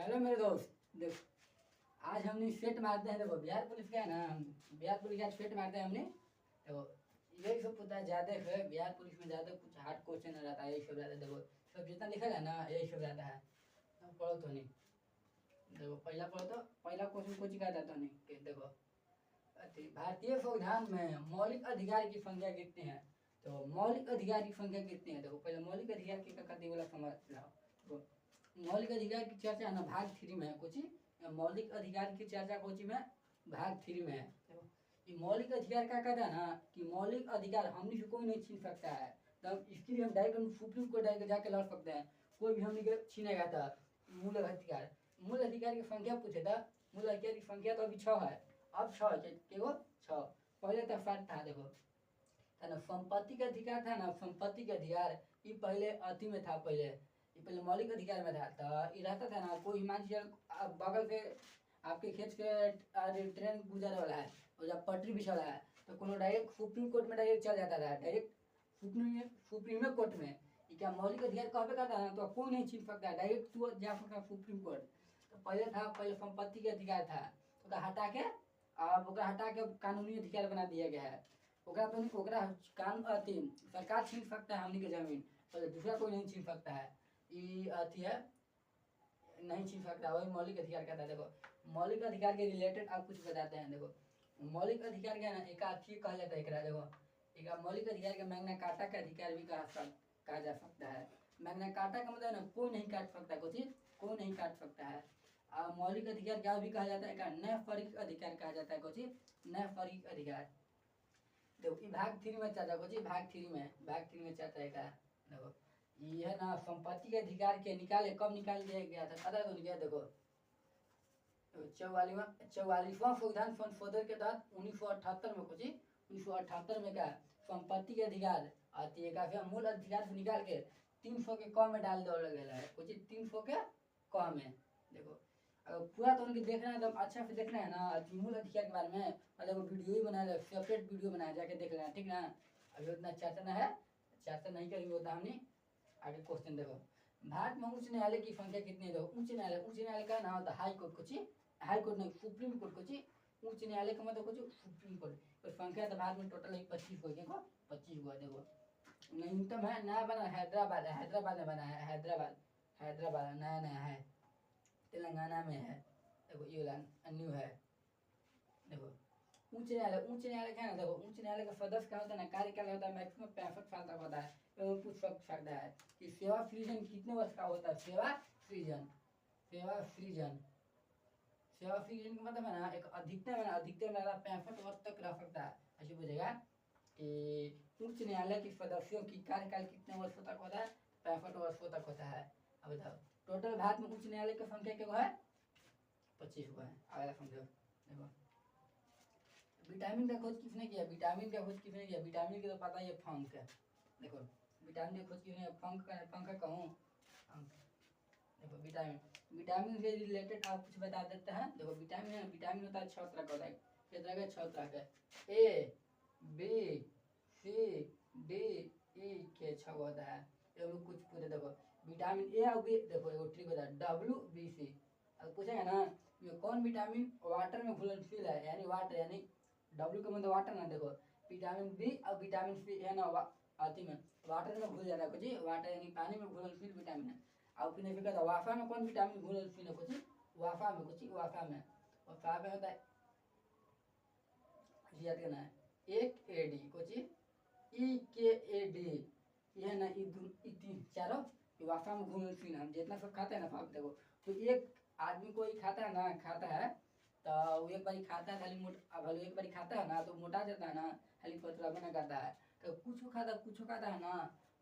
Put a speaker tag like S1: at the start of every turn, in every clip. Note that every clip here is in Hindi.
S1: हेलो मेरे दोस्त, देखो आज हमने सेट मारते हैं। देखो बिहार पुलिस का है ना, बिहार पुलिस का सेट मारते हैं हमने। देखो यही सब पता है, ज़्यादा है बिहार पुलिस में, ज़्यादा कुछ हार्ड क्वेश्चन रहता है, यही सब रहता है। देखो सब जितना लिखा है ना यही सब रहता है। तो पढ़ो तो नहीं, देखो पहला पढ़ो तो पहला क्वेश्चन कुछ का रहता नहीं कि देखो भारतीय संविधान में मौलिक अधिकार की संख्या कितनी है। तो मौलिक अधिकार की संख्या कितनी है, देखो पहले मौलिक अधिकार की कथी वाला समझ लाओ। देखो मौलिक अधिकार की चर्चा ना भाग 3 में है कुछ। मौलिक अधिकार की चर्चा कुछ में भाग 3 में है। देखो ये मौलिक अधिकार क्या कहता है ना कि मौलिक अधिकार हमने से कोई नहीं छीन सकता है। तब इसके लिए हम डायरेक्ट सुप्रीम कोर्ट डायरेक्ट जाके लड़ सकते हैं, कोई भी हमने छीनेगा था। मूल अधिकार, मूल अधिकार की संख्या पूछे था। मूल अधिकार की संख्या तो अभी 6 है। अब 6 है कि वो 6 पहले तो 7 था। देखो था ना संपत्ति का अधिकार था ना, संपत्ति का अधिकार ये पहले अति में था। पहले ये पहले मौलिक अधिकार में था। तो ये रहता था ना कोई हिमांचल बगल से आपके खेत से ट्रेन गुजरने वाला है और जब पटरी बिछा रहा है तो कोनो डायरेक्ट सुप्रीम कोर्ट में डायरेक्ट चल जाता था, डायरेक्ट सुप्रीम कोर्ट में। ये क्या मौलिक अधिकार कहाँ पे कहता है ना, तो कोई नहीं छीन सकता, डायरेक्ट तू जा सकता सुप्रीम कोर्ट। तो पहले था, पहले संपत्ति के अधिकार था, तो हटा के अब ओकरा हटा के कानूनी अधिकार बना दिया गया है। ओकरा तो नहीं, ओकरा कान अथी सरकार छीन सकता है हमनी के जमीन, पर दूसरा कोई नहीं छीन सकता है। ये अथी है, नहीं छीन सकता, वही मौलिक अधिकार कहता है। देखो मौलिक अधिकार के रिलेटेड आप कुछ बताते हैं। देखो मौलिक अधिकार क्या है ना, एक अथी कहा जाता है एकरा। देखो एक मौलिक अधिकार के मैग्ना कार्टा का अधिकार भी कहा जा सकता है। मैग्ना कार्टा का मतलब ना कोई नहीं काट सकता, कुछ कोई नहीं काट सकता है। मौलिक अधिकार क्या भी कहा जाता है, नैसर्गिक अधिकार कहा जाता है, कुछ नैसर्गिक अधिकार। देखो भाग 3 में चर्चा कुछ भाग 3 में चर्चा है का। देखो ये है ना संपत्ति के अधिकार के निकाले कब निकाल दिया गया था पता तो क्या। देखो 44वां संविधान संशोधन के तहत 1978 में, कुछ 1978 में क्या संपत्ति के अधिकार आती है, मूल अधिकार से निकाल के 300 के क में डाल दिया गया है, कुछ 300 के क में। देखो अगर पूरा तो उनके देखना है, एकदम अच्छा से देखना है ना मूल अधिकार के बारे में, मतलब वीडियो ही बनाया, सेपरेट वीडियो बनाया, जाके देख लेना, ठीक ना। अभी उतना चर्चा ना है, चर्चा नहीं करेंगे उतना हमने। आगे क्वेश्चन देखो भारत में उच्च न्यायालय की संख्या कितनी है। देखो उच्च न्यायालय का नाम होता है हाई कोर्ट, कुछ हाई कोर्ट नहीं सुप्रीम कोर्ट, कुछ उच्च न्यायालय का मतलब कुछ सुप्रीम कोर्ट। तो संख्या तो भारत में टोटल 25 हो गया, 25 हुआ। देखो न्यूनतम है, नया बना हैदराबाद में बना है, हैदराबाद नया नया है, तेलंगाना में है। देखो ये न्यू है। देखो उच्च न्यायालय क्या है ना, देखो उच्च न्यायालय का सदस्य क्या होता है ना, कार्यकाल होता है मैक्सिमम 65 साल तक होता है। एवं पूछ सकता है कि सेवा सृजन कितने वर्ष का होता है। सेवा सृजन का मतलब है ना एक अधिकतम है ना, अधिकतम 65 वर्ष तक रह सकता है। ऐसे पूछेगा कि उच्च न्यायालय के सदस्यों की कार्यकाल कितने वर्षों तक होता है, 65 वर्षों तक होता है। अब बताओ टोटल भारत में उच्च न्यायालय की संख्या क्या है, 25 हुआ है। अगला समझो। देखो विटामिन का खोज किसने किया, विटामिन का खोज किसने किया, विटामिन की तो पता ही है फंक है। देखो विटामिन की खोज किसने, फंक कहूँ। देखो विटामिन से रिलेटेड आप कुछ बता देते हैं। देखो विटामिन होता है 6 तरह का होता है, कितना का 6 तरह का, A B C D E के 6 होता है। एवं कुछ पूछे। देखो विटामिन ए और बी, देखो एगो ट्रिक होता है WBC। अब पूछेगा ना ये कौन विटामिन वाटर में घुलनशील है, यानी वाटर, यानी W का मतलब वाटर ना। देखो विटामिन बी और विटामिन सी है ना अति में वाटर में घुल जाता है, कुछ वाटर यानी पानी में घुलनशील विटामिन है। और फिर नहीं कहता वाफा में कौन विटामिन घुलनशील है, कुछ वाफा में, कुछ वाफा में। और वाफा में होता है, याद करना है, एक AD, कुछ EKAD, ये ना चारों वाफा में घुलनशील। हम जितना सब खाते हैं ना फाप, देखो तो एक आदमी कोई खाता है ना, खाता है तो वो एक बारी खाता है खाली एक बारी खाता है ना तो मोटा जाता है ना, खाली पतला बना करता है। तो कुछ खाता है ना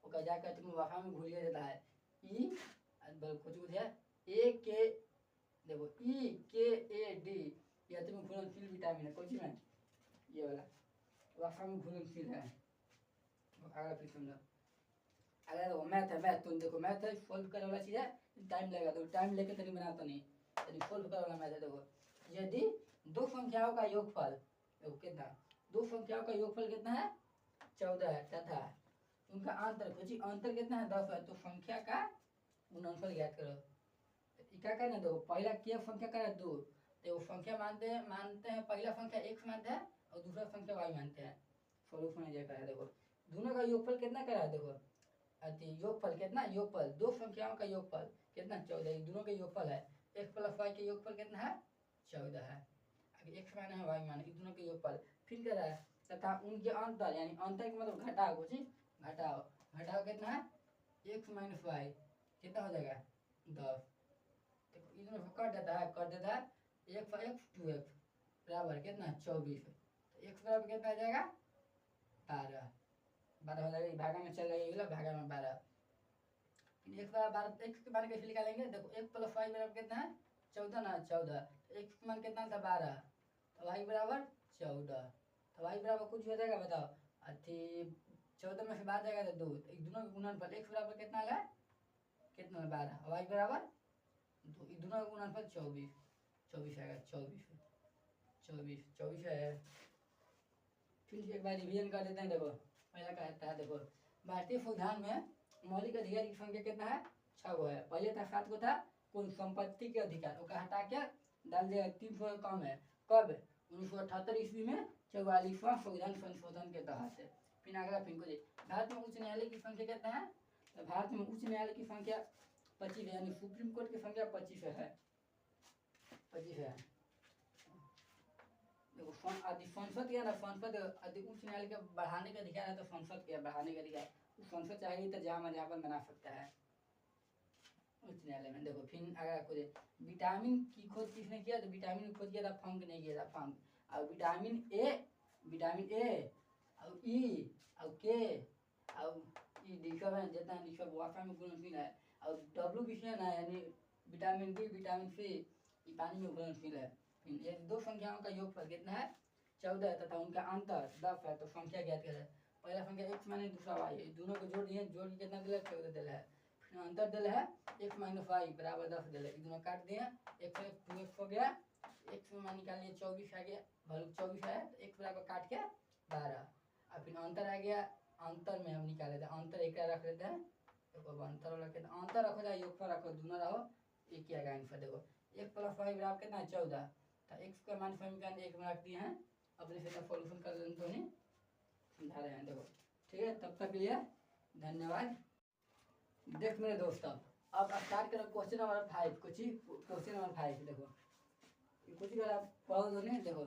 S1: वो जाकर तुम वाफा में घुल जाता है। कुछ है ए के, देखो EKAD, ये तुम्हें घुलनशील विटामिन है, कुछ में ये वाला वाफा में घुलनशील है। अगर फिर समझो, अगर देखो मैथ है, मैथ तुम देखो मैथ है सॉल्व करने वाला चीज़ है, टाइम लगेगा, तो टाइम लेके तभी बनाता नहीं, तभी सॉल्व करने वाला मैथ है। देखो यदि दो संख्याओं का योगफल, देखो कितना, दो संख्याओं का योगफल कितना है 14 है, तथा उनका अंतर, कुछ अंतर कितना है 10 है, तो संख्या का गुणनफल ज्ञात करो। क्या करना दो, पहला के संख्या का है 2, तो संख्या मानते हैं पहला संख्या x मानते हैं और दूसरा संख्या y मानते हैं। सोल्यूशन ये का है, देखो दोनों का योगफल कितना करा है, देखो अति योगफल कितना, योगफल दो संख्याओं का योगफल कितना 14, दोनों का योगफल है x प्लस y के योगफल कितना है 14 है। अगर x माना है y माना, दोनों के योगफल फिर क्या है तथा उनके अंतर, यानी अंतर का मतलब घटाओ, कुछ घटाओ कितना है x माइनस y कितना हो जाएगा 10। देखो इधर कट देता है 1 2x बराबर कितना 24, तो x बराबर कितना आ जाएगा 12 हो जाएगा, भागा में चल जाएगा, भागा में 12। x बराबर 12, x के मान कैसे निकालेंगे, देखो 1 प्लस y बराबर कितना है 14 ना 14, x के मान कितना था 12, तो y बराबर 14, तो y बराबर कुछ हो जाएगा बताओ, अथी 14 में से 12 जाएगा तो 2, दोनों का गुणनफल x बराबर कितना आएगा, कितना 12, y बराबर 2, दोनों का गुणनफल 24 आएगा, 24 है। फिर एक बार रिवीजन कर देते हैं, देखो पहला कहता है, देखो भारतीय संविधान में मौलिक अधिकार की संख्या कितना है 6 गो है, पहले था 7 गो था कुल संपत्ति के अधिकार, वो हटा के डाल दिया 300 कम है, कब 1978 ईस्वी में 44वां संविधान संशोधन के तहत। फिर अगला फिर को भारत में उच्च न्यायालय की संख्या कितना है, तो भारत में उच्च न्यायालय की संख्या 25 है, यानी सुप्रीम कोर्ट की संख्या 25 है। देखो संसद क्या ना, संसद उच्च न्यायालय के बढ़ाने का अधिकार है, तो संसद के बढ़ाने का अधिकार, संसद चाहेगी तो जहाँ बना सकता है उच्च न्यायालय में। देखो फिर अगर कुछ विटामिन की खोज किसने किया, तो विटामिन की खोज किया था फंक ने किया था, फंक। और विटामिन ए और ई और के और ई लिखा है जितना लिखा वाफा में घुलनशील है, और डब्ल्यू विषय है, यानी विटामिन बी विटामिन सी ये पानी में घुलनशील है। ये दो संख्याओं का योगफल कितना है 14 तथा उनका अंतर 10 है, तो संख्या ज्ञात करें। पहला संख्या x माइनस दूसरा y है, दोनों को जोड़ दिए, जोड़ के कितना दिला 14 दिला है, फिर अंतर दिला है x माइनस y बराबर 10 दिला है, दोनों काट दिए x 2x हो गया, x में मान निकाल लिए 24 आ गया, वैल्यू 24 है, तो x बराबर काट के 12, और फिर अंतर आ गया, अंतर में हम निकाल लेते हैं, अंतर एक रख लेते हैं, देखो अंतर वाला कितना, अंतर रखो या योगफल रखो, दोनों रहो एक ही आएगा आंसर। देखो 1 प्लस y बराबर कितना है 14, तो x का मान समीकरण 1 में रख दिए हैं, अपने से सॉल्यूशन कर लेते तो नहीं समझा रहे हैं, देखो ठीक है, तब तक के लिए धन्यवाद। देख मेरे दोस्तों अब स्टार्ट करो क्वेश्चन नंबर 5, क्वेश्चन नंबर 5, देखो कुछ अगर आप पढ़ो तो नहीं, देखो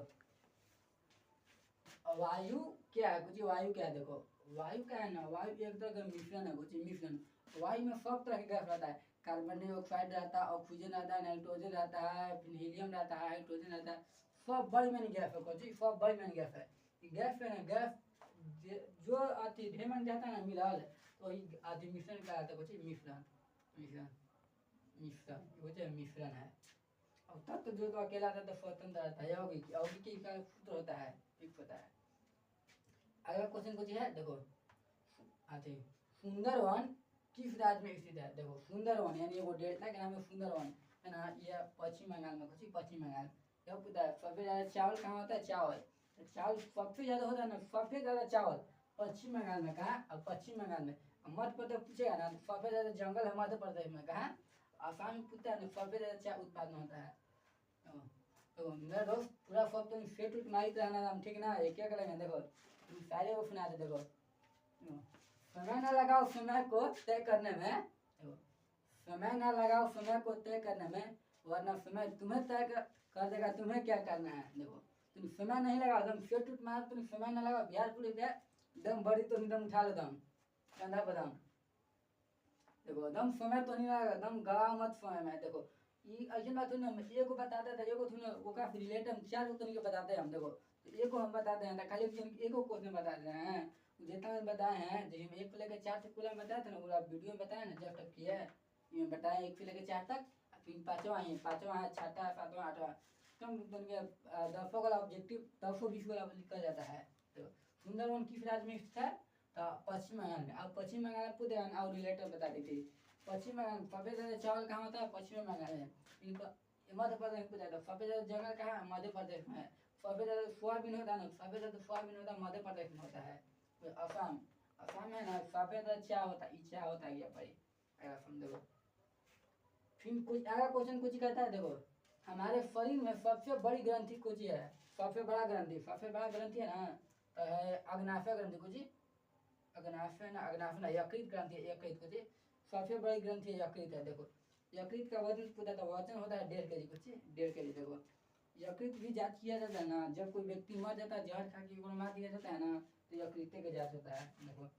S1: वायु क्या है, कुछ वायु क्या है, देखो वायु क्या है ना, वायु एक तरह का मिश्रण है, कुछ मिश्रण, वायु में सब तरह के गैस रहता है, कार्बन डाइऑक्साइड रहता है, ऑक्सीजन रहता है, नाइट्रोजन रहता है, फिर हीलियम रहता है, हाइड्रोजन रहता है, सब बड़ी मैंने गैस है, कुछ सब बड़ी मैंने गैस है। गैस पे ना गैस जो आती ढेमन जाता है ना मिलाल, तो ये आदि मिश्रण का आता है, कुछ मिश्रण मिश्रण मिश्रण कुछ मिश्रण है। और तब तो जो तो अकेला रहता है स्वतंत्र रहता है, यौगिक का सूत्र होता है, फिक्स होता है। अगला क्वेश्चन कुछ है, देखो आते सुंदरवन किस राज्य में स्थित है, देखो सुंदरवन यानी वो डेल्टा के नाम है सुंदरवन है ना, ये पश्चिम बंगाल में, कुछ पश्चिम बंगाल। यह पता है सबसे ज़्यादा चावल कहाँ होता है, चावल सबसे ज़्यादा होता है ना, सबसे ज़्यादा चावल पश्चिम बंगाल में, कहाँ और पश्चिम बंगाल में। मध्य प्रदेश पूछेगा ना, सबसे ज़्यादा जंगल है मध्य प्रदेश में, कहाँ आसाम में पूछता है ना, सबसे ज़्यादा चाय उत्पादन होता है। तो मेरा दोस्त पूरा सब तुम सेट उट मारी रहना नाम, ठीक ना, एक क्या करेंगे, देखो तुम सारे वो सुना दे, देखो समय ना लगाओ समय को तय करने में, देखो समय ना लगाओ समय को तय करने में, वरना समय तुम्हें तय कर देगा तुम्हें क्या करना है। देखो तुम समय नहीं लगाओ, दम सेट उट मार, तुम समय ना लगाओ, बिहार पुलिस है दम बड़ी तो दम उठा लो, दम कंधा बदम, देखो दम समय तो नहीं लगा, दम गवाओ मत समय में। देखो ये ऐसी बात नहीं, हम एक को बताते थे, एक को थोड़ा वो का रिलेट हम 4 को नहीं बताते हैं हम, देखो एक को हम बताते हैं, खाली एक को क्वेश्चन बताते हैं, जितना बताए हैं, जैसे 1 से लेकर 4 तक पूरा बताए थे ना, पूरा वीडियो में बताया ना जब तक किया है, ये बताया 1 से लेकर 4 तक, फिर पाँचवा है, छठा, सातवां, आठवां, कम दुनिया 10 वाला ऑब्जेक्टिव 10-20 वाला लिखा जाता है। तो सुंदरवन किस राज्य में स्थित है, तो पश्चिम बंगाल में। अब पश्चिम बंगाल में पूछे और रिलेटर बता दी थी, पश्चिम बंगाल सबसे ज़्यादा चावल कहाँ होता है, पश्चिम बंगाल में। मध्य प्रदेश में पूछा था सबसे ज़्यादा जंगल कहाँ है, मध्य प्रदेश में है। सबसे ज़्यादा सोयाबीन होता है ना, सबसे ज़्यादा सोयाबीन होता है मध्य प्रदेश में होता है। तो असम में ना सबसे ज़्यादा चाय होता है, चाय होता है ये भाई, असम। देखो फिर कुछ अगला क्वेश्चन कुछ कहता है, देखो हमारे शरीर में सबसे बड़ी ग्रंथि कुछ है, सबसे बड़ा ग्रंथि है ना, तो है अग्नाशय ग्रंथि कुछ, अग्नाशय ना यकृत ग्रंथि है, यकृत कुछ सबसे बड़ी ग्रंथि है, यकृत है। देखो यकृत का वजन पूछा था, वजन होता है 1.5 kg, कुछ 1.5 kg। देखो यकृत भी जांच किया जाता है ना, जब कोई व्यक्ति मर जाता है, जहर खा के मार दिया जाता है ना, तो यकृत का जांच होता है। देखो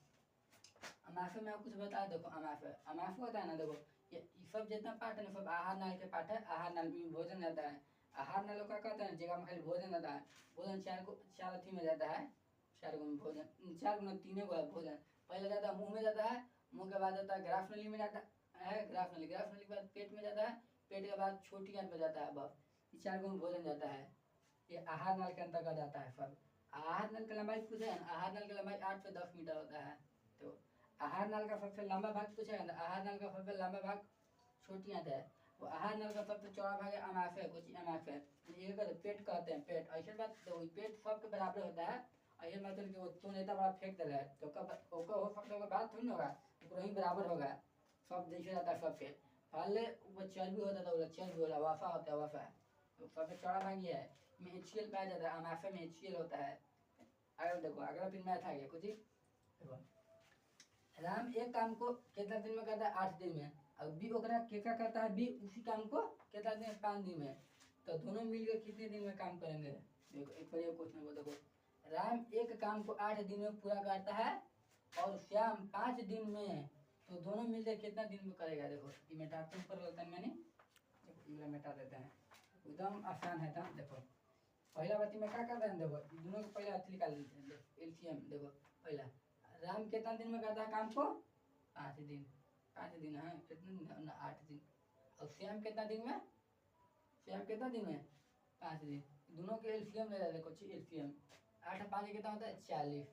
S1: अमाशय में आप कुछ बता, देखो अमाशय होता है ना, देखो ये सब जितना पार्ट है ना, सब आहार नाल के पार्ट है। आहार नाल में भोजन जाता है, आहार नाल का कहते हैं जगह में खाली भोजन जाता है। भोजन चार अथी में जाता है, 4 गो में भोजन, 4 गुना 3 गो है भोजन। पहले जाता है मुंह में जाता है, मुंह के बाद जाता है ग्राफ नली में जाता है, ग्राफ नली के बाद पेट में जाता है, पेट के बाद छोटी आंत में जाता है। बस ये 4 गो में भोजन जाता है, ये आहार नाल के अंतर्गत आता है सब। आहार नल की लंबाई पूछे है, आहार नल की लंबाई 8 से 10 मीटर होता है। तो आहार नल का सबसे लंबा भाग पूछा है, आहार नल का सबसे लंबा भाग छोटी आंत है। वो आहार नल का सबसे चौड़ा भाग है अमाशय, कुछ अमाशय। ये पेट कहते हैं, पेट ऐसे बात, तो पेट सबके बराबर होता है। ये मतलब कि वो तो नेता बड़ा फेंक दिला है, तो कब हो सकता है बात थोड़ी होगा, तो ही बराबर होगा, सब जैसे रहता है सबके। पहले वो चर्बी होता था, वो चर्बी वाला वफा होता है, वफा। तो सबसे चौड़ा भाग ये है, में HCl पाया जाता है, अमाशय में HCl होता है। अगर देखो अगला फिर मैथ आ गया कुछ, देखो राम एक काम को कितना दिन में करता है, 8 दिन में। और बी ओकरा क्या करता है, बी उसी काम को कितना दिन, 5 दिन में। तो दोनों मिलकर कितने दिन में काम करेंगे। देखो एक बढ़िया क्वेश्चन को, देखो राम एक काम को 8 दिन में पूरा करता है और श्याम 5 दिन में, तो दोनों मिलकर कितना दिन में करेगा। देखो ये मेटाते ऊपर बोलता है मैंने, देखो मेटा देते हैं, एकदम आसान है था। देखो पहला बात में क्या करता है, देखो दोनों को पहले हाथ निकाल लेते हैं, एलसीएम। देखो पहला राम कितना दिन में करता है काम को, 5 दिन, 5 दिन है कितने दिन, 8 दिन। और श्याम कितना दिन में, श्याम कितना दिन में, 5 दिन। दोनों के एलसीएम ले देखो, एलसीएम 8 और 5 कितना होता है, 40।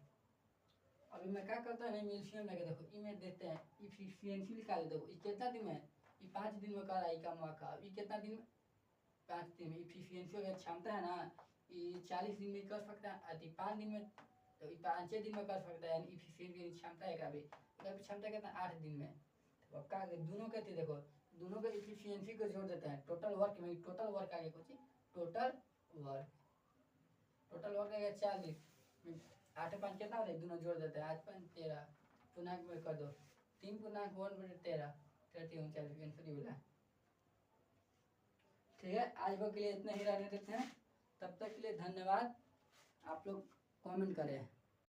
S1: अभी मैं क्या करता है, एलसीएम लेके देखो ई में देते हैं, इफिशियंसी निकाल, देखो ये कितना दिन में, ये 5 दिन में कर रहा है काम का, ये कितना दिन में, 5 दिन में। इफिशियंसी अगर क्षमता है ना, ये 40 दिन में कर सकता है, 5 दिन में, तो 5 दिन में कर सकता है। यानी इफिशियंसी क्षमता है काफी, क्षमता कितना, 8 दिन में। तो अब क्या दोनों के थे, देखो दोनों के इफिशियंसी को जोड़ देते हैं, टोटल वर्क में, टोटल वर्क आगे कुछ, टोटल वर्क आगे 40, 8 5 कितना होता है, दोनों जोड़ देते हैं, 8 5 13, पूर्णांक में कर दो, 3 पूर्णांक 1/13, 39 बोला। ठीक है, आज के लिए इतना ही रहने देते हैं, तब तक के लिए धन्यवाद। आप लोग कमेंट करें।